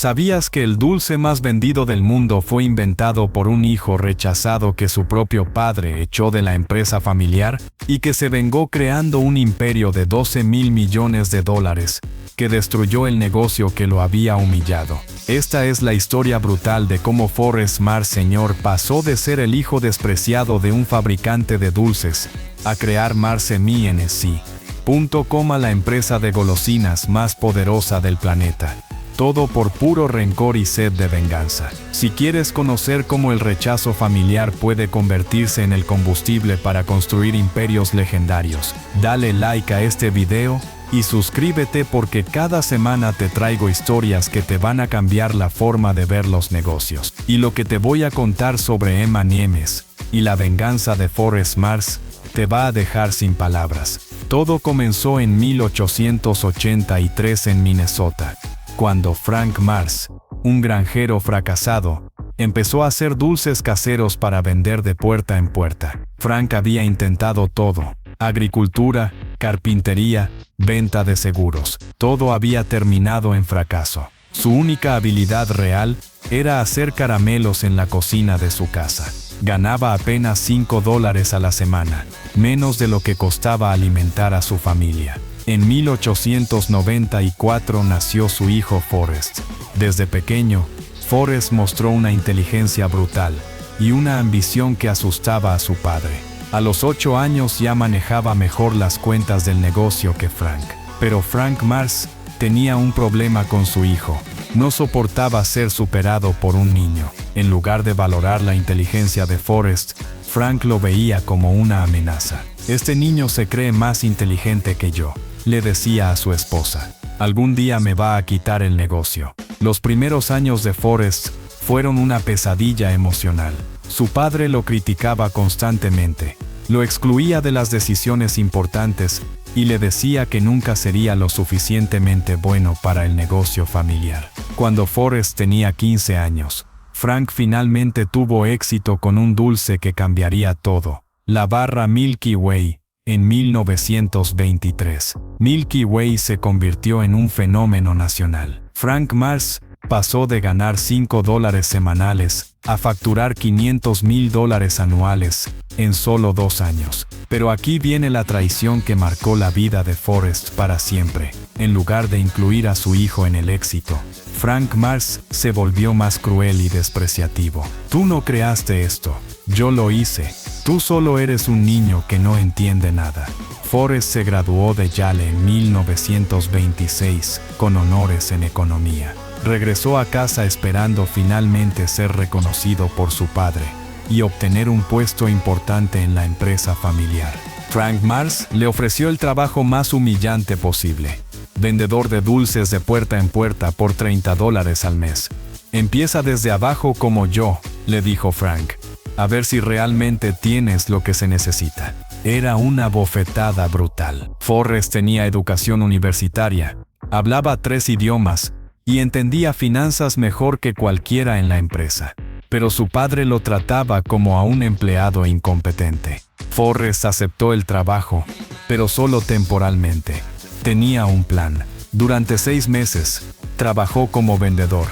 ¿Sabías que el dulce más vendido del mundo fue inventado por un hijo rechazado que su propio padre echó de la empresa familiar y que se vengó creando un imperio de $12.000 millones que destruyó el negocio que lo había humillado? Esta es la historia brutal de cómo Forrest Mars Sr. pasó de ser el hijo despreciado de un fabricante de dulces a crear Mars MNC.com, la empresa de golosinas más poderosa del planeta. Todo por puro rencor y sed de venganza. Si quieres conocer cómo el rechazo familiar puede convertirse en el combustible para construir imperios legendarios, dale like a este video y suscríbete, porque cada semana te traigo historias que te van a cambiar la forma de ver los negocios. Y lo que te voy a contar sobre M&M's y la venganza de Forrest Mars te va a dejar sin palabras. Todo comenzó en 1883 en Minnesota, cuando Frank Mars, un granjero fracasado, empezó a hacer dulces caseros para vender de puerta en puerta. Frank había intentado todo: agricultura, carpintería, venta de seguros. Todo había terminado en fracaso. Su única habilidad real era hacer caramelos en la cocina de su casa. Ganaba apenas $5 a la semana, menos de lo que costaba alimentar a su familia. En 1894 nació su hijo Forrest. Desde pequeño, Forrest mostró una inteligencia brutal y una ambición que asustaba a su padre. A los 8 años ya manejaba mejor las cuentas del negocio que Frank. Pero Frank Mars tenía un problema con su hijo. No soportaba ser superado por un niño. En lugar de valorar la inteligencia de Forrest, Frank lo veía como una amenaza. «Este niño se cree más inteligente que yo», le decía a su esposa. «Algún día me va a quitar el negocio». Los primeros años de Forrest fueron una pesadilla emocional. Su padre lo criticaba constantemente, lo excluía de las decisiones importantes y le decía que nunca sería lo suficientemente bueno para el negocio familiar. Cuando Forrest tenía 15 años, Frank finalmente tuvo éxito con un dulce que cambiaría todo: la barra Milky Way. En 1923, Milky Way se convirtió en un fenómeno nacional. Frank Mars pasó de ganar $5 semanales a facturar $500.000 anuales en solo 2 años. Pero aquí viene la traición que marcó la vida de Forrest para siempre. En lugar de incluir a su hijo en el éxito, Frank Mars se volvió más cruel y despreciativo. «Tú no creaste esto, yo lo hice. Tú solo eres un niño que no entiende nada». Forrest se graduó de Yale en 1926 con honores en economía. Regresó a casa esperando finalmente ser reconocido por su padre y obtener un puesto importante en la empresa familiar. Frank Mars le ofreció el trabajo más humillante posible: vendedor de dulces de puerta en puerta por $30 al mes. «Empieza desde abajo como yo», le dijo Frank. «A ver si realmente tienes lo que se necesita». Era una bofetada brutal. Forrest tenía educación universitaria, hablaba 3 idiomas y entendía finanzas mejor que cualquiera en la empresa. Pero su padre lo trataba como a un empleado incompetente. Forrest aceptó el trabajo, pero solo temporalmente. Tenía un plan. Durante 6 meses, trabajó como vendedor,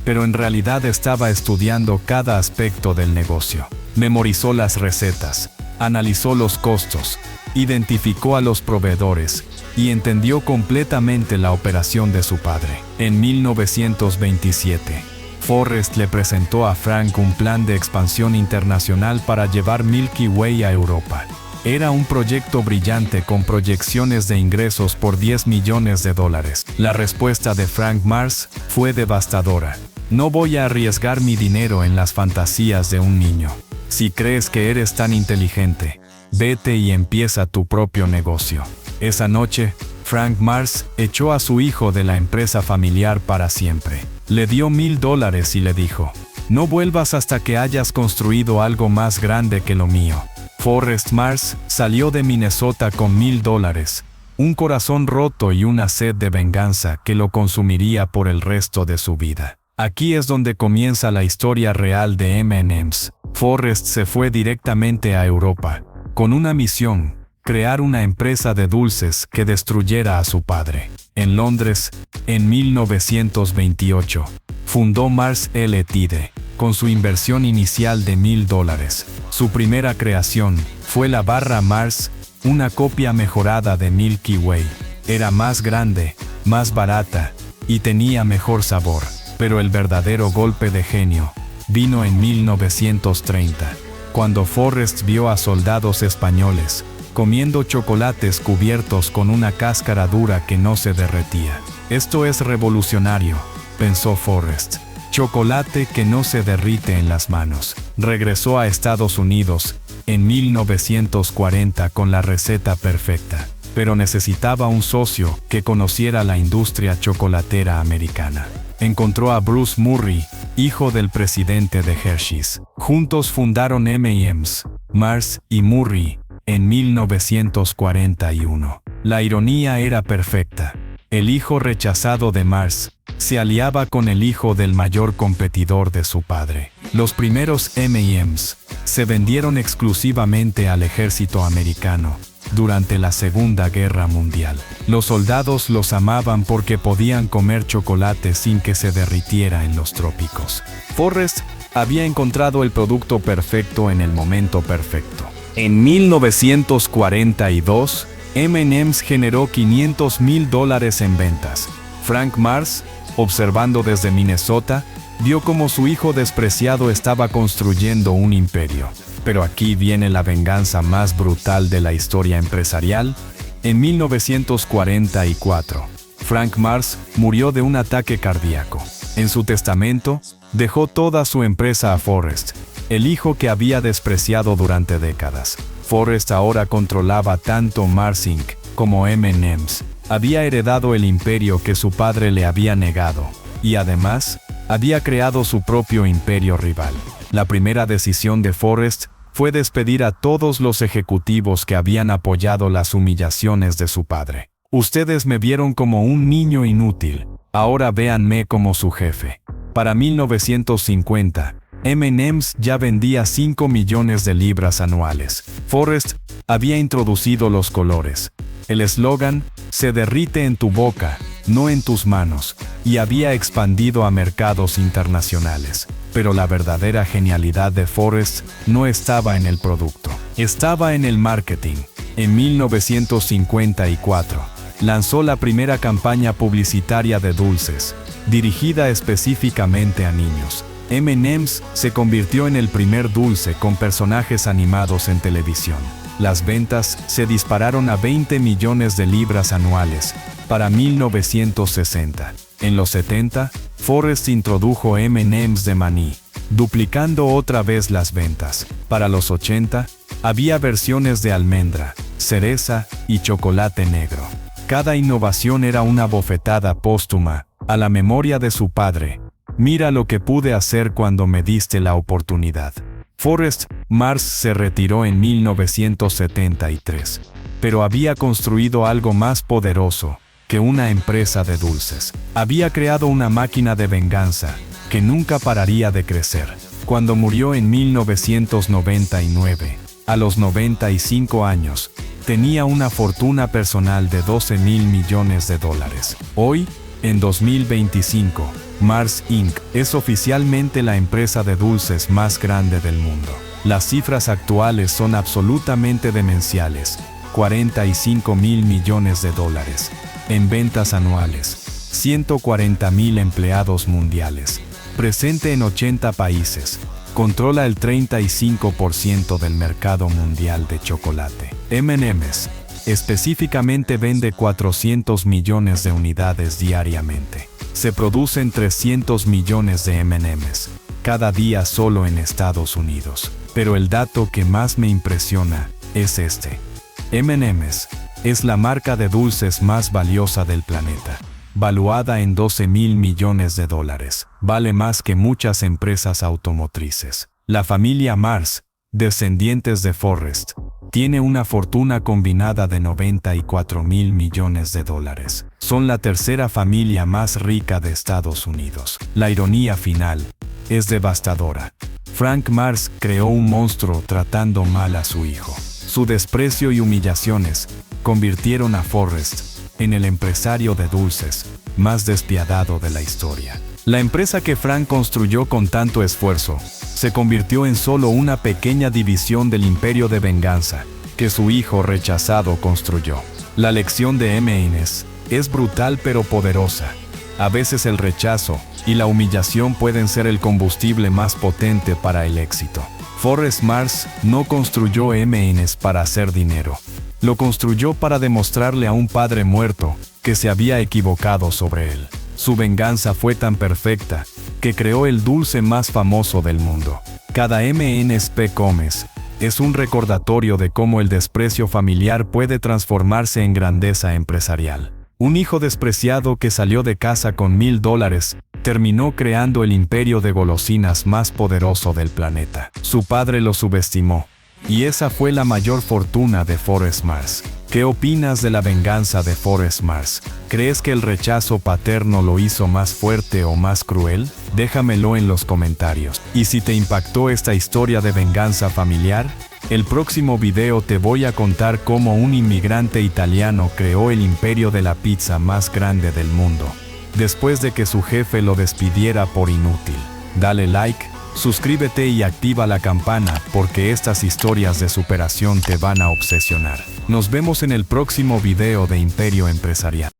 pero en realidad estaba estudiando cada aspecto del negocio. Memorizó las recetas, analizó los costos, identificó a los proveedores y entendió completamente la operación de su padre. En 1927, Forrest le presentó a Frank un plan de expansión internacional para llevar Milky Way a Europa. Era un proyecto brillante con proyecciones de ingresos por $10 millones. La respuesta de Frank Mars fue devastadora: «No voy a arriesgar mi dinero en las fantasías de un niño. Si crees que eres tan inteligente, vete y empieza tu propio negocio». Esa noche, Frank Mars echó a su hijo de la empresa familiar para siempre. Le dio $1,000 y le dijo: «No vuelvas hasta que hayas construido algo más grande que lo mío». Forrest Mars salió de Minnesota con $1,000, un corazón roto y una sed de venganza que lo consumiría por el resto de su vida. Aquí es donde comienza la historia real de M&M's. Forrest se fue directamente a Europa, con una misión: crear una empresa de dulces que destruyera a su padre. En Londres, en 1928, fundó Mars Ltd., con su inversión inicial de $1,000. Su primera creación fue la barra Mars, una copia mejorada de Milky Way. Era más grande, más barata y tenía mejor sabor. Pero el verdadero golpe de genio vino en 1930, cuando Forrest vio a soldados españoles comiendo chocolates cubiertos con una cáscara dura que no se derretía. Esto es revolucionario, pensó Forrest. Chocolate que no se derrite en las manos. Regresó a Estados Unidos en 1940 con la receta perfecta, pero necesitaba un socio que conociera la industria chocolatera americana. Encontró a Bruce Murray, hijo del presidente de Hershey's. Juntos fundaron M&M's, Mars y Murray en 1941. La ironía era perfecta. El hijo rechazado de Mars se aliaba con el hijo del mayor competidor de su padre. Los primeros M&M's se vendieron exclusivamente al ejército americano durante la Segunda Guerra Mundial. Los soldados los amaban porque podían comer chocolate sin que se derritiera en los trópicos. Forrest había encontrado el producto perfecto en el momento perfecto. En 1942, M&M's generó $500,000 en ventas. Frank Mars, observando desde Minnesota, vio cómo su hijo despreciado estaba construyendo un imperio. Pero aquí viene la venganza más brutal de la historia empresarial. En 1944, Frank Mars murió de un ataque cardíaco. En su testamento, dejó toda su empresa a Forrest, el hijo que había despreciado durante décadas. Forrest ahora controlaba tanto Mars Inc. como M&M's. Había heredado el imperio que su padre le había negado, y además, había creado su propio imperio rival. La primera decisión de Forrest fue despedir a todos los ejecutivos que habían apoyado las humillaciones de su padre. Ustedes me vieron como un niño inútil, ahora véanme como su jefe. Para 1950, M&M's ya vendía 5 millones de libras anuales. Forrest había introducido los colores. El eslogan, se derrite en tu boca, no en tus manos, y había expandido a mercados internacionales. Pero la verdadera genialidad de Forrest no estaba en el producto, estaba en el marketing. En 1954, lanzó la primera campaña publicitaria de dulces, dirigida específicamente a niños. M&M's se convirtió en el primer dulce con personajes animados en televisión. Las ventas se dispararon a 20 millones de libras anuales para 1960. En los 70, Forrest introdujo M&M's de maní, duplicando otra vez las ventas. Para los 80, había versiones de almendra, cereza y chocolate negro. Cada innovación era una bofetada póstuma a la memoria de su padre. Mira lo que pude hacer cuando me diste la oportunidad. Forrest Mars se retiró en 1973, pero había construido algo más poderoso que una empresa de dulces. Había creado una máquina de venganza que nunca pararía de crecer. Cuando murió en 1999, a los 95 años, tenía una fortuna personal de $12,000 millones. Hoy, en 2025, Mars Inc. es oficialmente la empresa de dulces más grande del mundo. Las cifras actuales son absolutamente demenciales: $45,000 millones en ventas anuales, 140,000 empleados mundiales, presente en 80 países, controla el 35% del mercado mundial de chocolate. M&M's específicamente vende 400 millones de unidades diariamente. Se producen 300 millones de M&M's cada día solo en Estados Unidos. Pero el dato que más me impresiona es este. M&M's es la marca de dulces más valiosa del planeta, valuada en $12,000 millones. Vale más que muchas empresas automotrices. La familia Mars, descendientes de Forrest, tiene una fortuna combinada de $94,000 millones. Son la tercera familia más rica de Estados Unidos. La ironía final es devastadora. Frank Mars creó un monstruo tratando mal a su hijo. Su desprecio y humillaciones convirtieron a Forrest en el empresario de dulces más despiadado de la historia. La empresa que Frank construyó con tanto esfuerzo se convirtió en solo una pequeña división del imperio de venganza que su hijo rechazado construyó. La lección de M.I.N.E.S. es brutal pero poderosa. A veces el rechazo y la humillación pueden ser el combustible más potente para el éxito. Forrest Mars no construyó M.I.N.E.S. para hacer dinero. Lo construyó para demostrarle a un padre muerto que se había equivocado sobre él. Su venganza fue tan perfecta que creó el dulce más famoso del mundo. Cada M.I.N.E.S. comes es un recordatorio de cómo el desprecio familiar puede transformarse en grandeza empresarial. Un hijo despreciado que salió de casa con $1000 terminó creando el imperio de golosinas más poderoso del planeta. Su padre lo subestimó, y esa fue la mayor fortuna de Forrest Mars. ¿Qué opinas de la venganza de Forrest Mars? ¿Crees que el rechazo paterno lo hizo más fuerte o más cruel? Déjamelo en los comentarios. Y si te impactó esta historia de venganza familiar, el próximo video te voy a contar cómo un inmigrante italiano creó el imperio de la pizza más grande del mundo, después de que su jefe lo despidiera por inútil. Dale like, suscríbete y activa la campana porque estas historias de superación te van a obsesionar. Nos vemos en el próximo video de Imperio Empresarial.